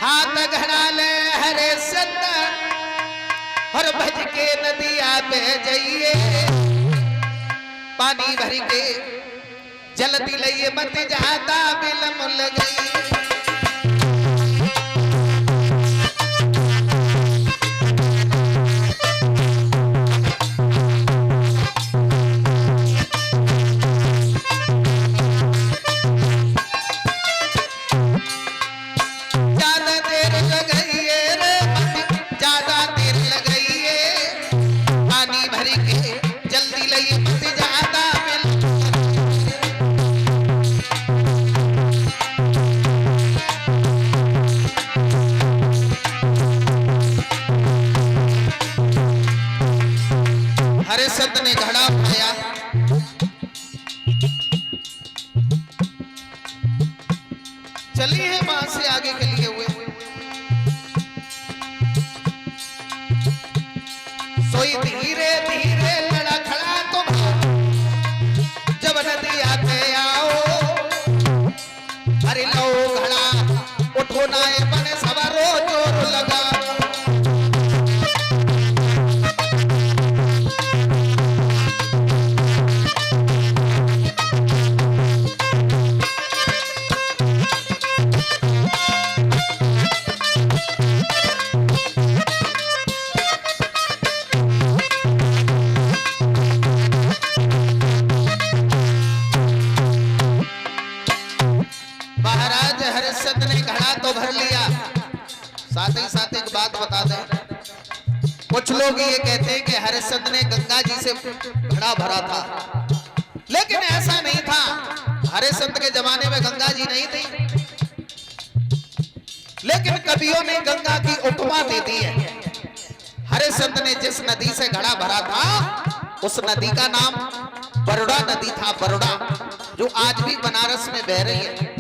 हाथ घड़ा ले हरे सत और भज के नदिया पे जाइए, पानी भर के जल्दी लइए मत जाता बिलम लगई। हरिश्चंद्र ने घड़ा उठाया, चलिए है वहां से आगे के लिए हुए। सोई धीरे धीरे लड़ा खड़ा तुम जब नदिया पे आओ, अरे लो घड़ा उठो ना बने सवारो जोर लगा। महाराज हरिश्चंद्र ने घड़ा तो भर लिया, साथ ही साथ एक बात बता दें, कुछ लोग ये कहते हैं कि हरिश्चंद्र ने गंगा जी से घड़ा भरा था, लेकिन ऐसा नहीं था। हरिश्चंद्र के जमाने में गंगा जी नहीं थी, लेकिन कवियों ने गंगा की उपमा दे दी है। हरिश्चंद्र ने जिस नदी से घड़ा भरा था उस नदी का नाम बरोड़ा नदी था, बरोड़ा, जो आज भी बनारस में बह रही है।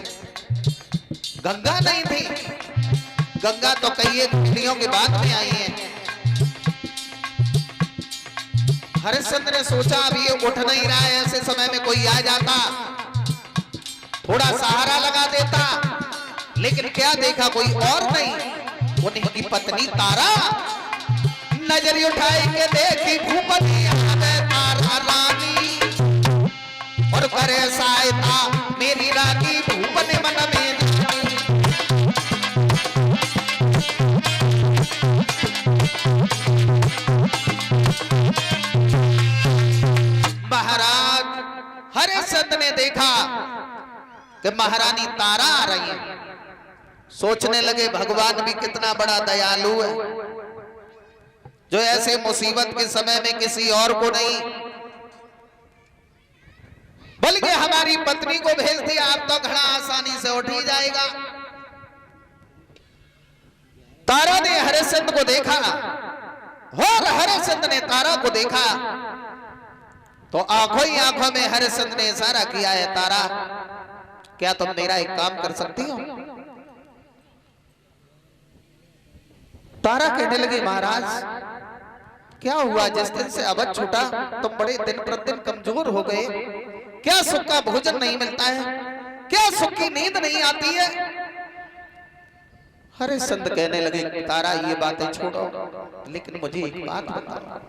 गंगा नहीं थी, गंगा तो कई एक पीढ़ियों के बाद में आई है। हरिश्चंद्र ने सोचा अब ये उठ नहीं रहा है, ऐसे समय में कोई आ जाता थोड़ा सहारा लगा देता, लेकिन क्या देखा कोई और नहीं, उनकी पत्नी तारा। नजर उठाई के देखी भूपति तारा रानी और करे सहायता मेरी रानी भूपति मन में। महाराज हरिश्चंद्र ने देखा कि महारानी तारा आ रही है, सोचने लगे भगवान भी कितना बड़ा दयालु है, जो ऐसे मुसीबत के समय में किसी और को नहीं बल्कि हमारी पत्नी को भेज दिया, आप तो घड़ा आसानी से उठ ही जाएगा। तारा ने हरिश्चंद्र को देखा और हरिश्चंद्र ने तारा को देखा तो आंखों ही आंखों में हरिश्चंद्र ने इशारा किया है, तारा क्या तुम मेरा एक काम कर सकती हो? तारा कहने लगी, महाराज क्या हुआ, जिस दिन से अवध छूटा तुम बड़े दिन प्रतिदिन कमजोर हो गए, क्या सुख का भोजन नहीं मिलता है, क्या सुख की नींद नहीं आती है? हरिश्चंद्र कहने लगे, तारा ये बातें छोड़ो, लेकिन मुझे एक बात बताओ,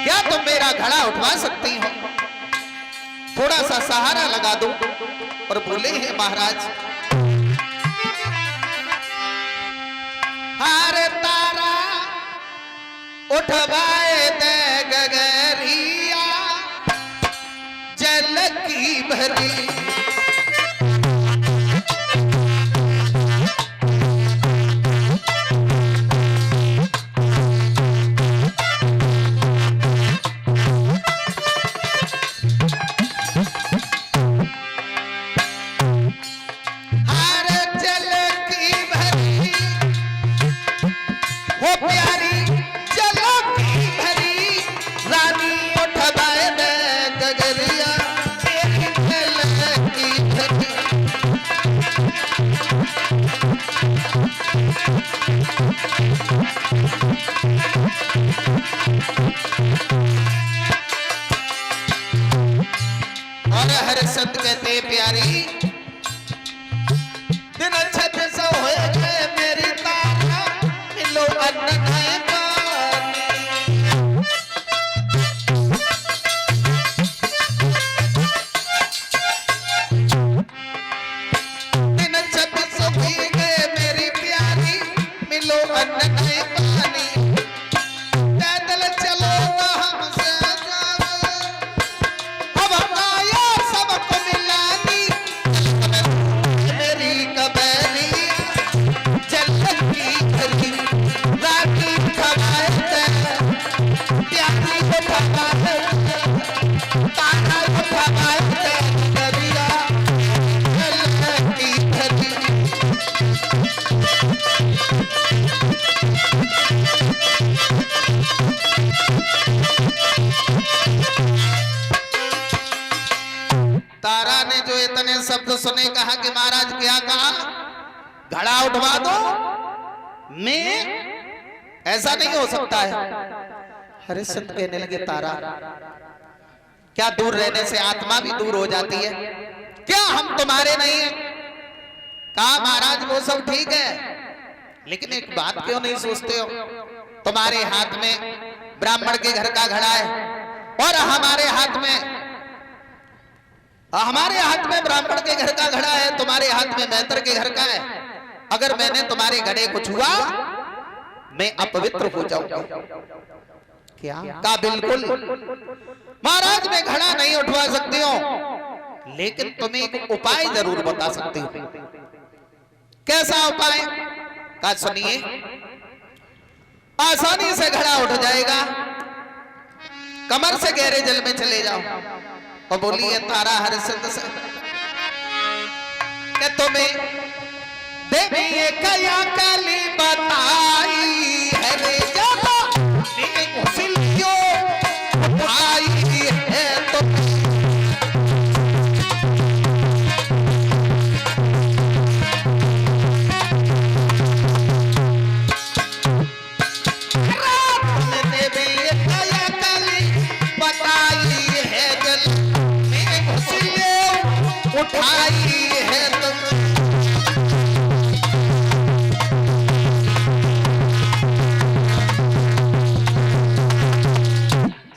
क्या तुम मेरा घड़ा उठवा सकती हो? थोड़ा सा सहारा लगा दो। और बोले हैं महाराज, हारे तारा उठवाए दे गगरिया जल की भरी, रानी उठवाए दे गगरिया उसने कहा कि महाराज क्या कहा, घड़ा उठवा दो। मैं ऐसा नहीं हो सकता है। हरिश्चंद्र कहने लगे तारा, क्या दूर रहने से आत्मा भी दूर हो जाती है? क्या हम तुम्हारे नहीं है? कहा महाराज वो सब ठीक है, लेकिन एक बात क्यों नहीं सोचते हो? तुम्हारे हाथ में ब्राह्मण के घर का घड़ा है और हमारे हाथ में ब्राह्मण के घर का घड़ा है, तुम्हारे हाथ में मैत्र के घर का है। अगर मैंने तुम्हारे घड़े को छुआ मैं अपवित्र हो जाऊंगा। क्या? का बिल्कुल महाराज मैं घड़ा नहीं उठवा सकती हूं, लेकिन तुम्हें एक उपाय जरूर बता सकती हूं। कैसा उपाय? का सुनिए, आसानी से घड़ा उठ जाएगा। कमर से गहरे जल में चले जाओ और बोलिए तारा हरिश्चंद्र से कि तुम्हें देवी कया काली बताई है रे जाता घुसिल क्यों उठाई है तो उठाई है तुम।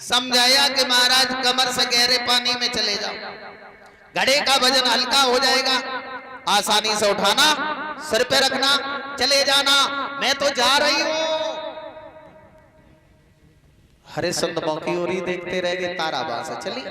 समझाया कि महाराज कमर से गहरे पानी में चले जाओ, घड़े का वजन हल्का हो जाएगा, आसानी से उठाना, सिर पे रखना, चले जाना, मैं तो जा रही हूं। हरिश्चंद्र मौकी और ही देखते रह गए, तारा बासा चली।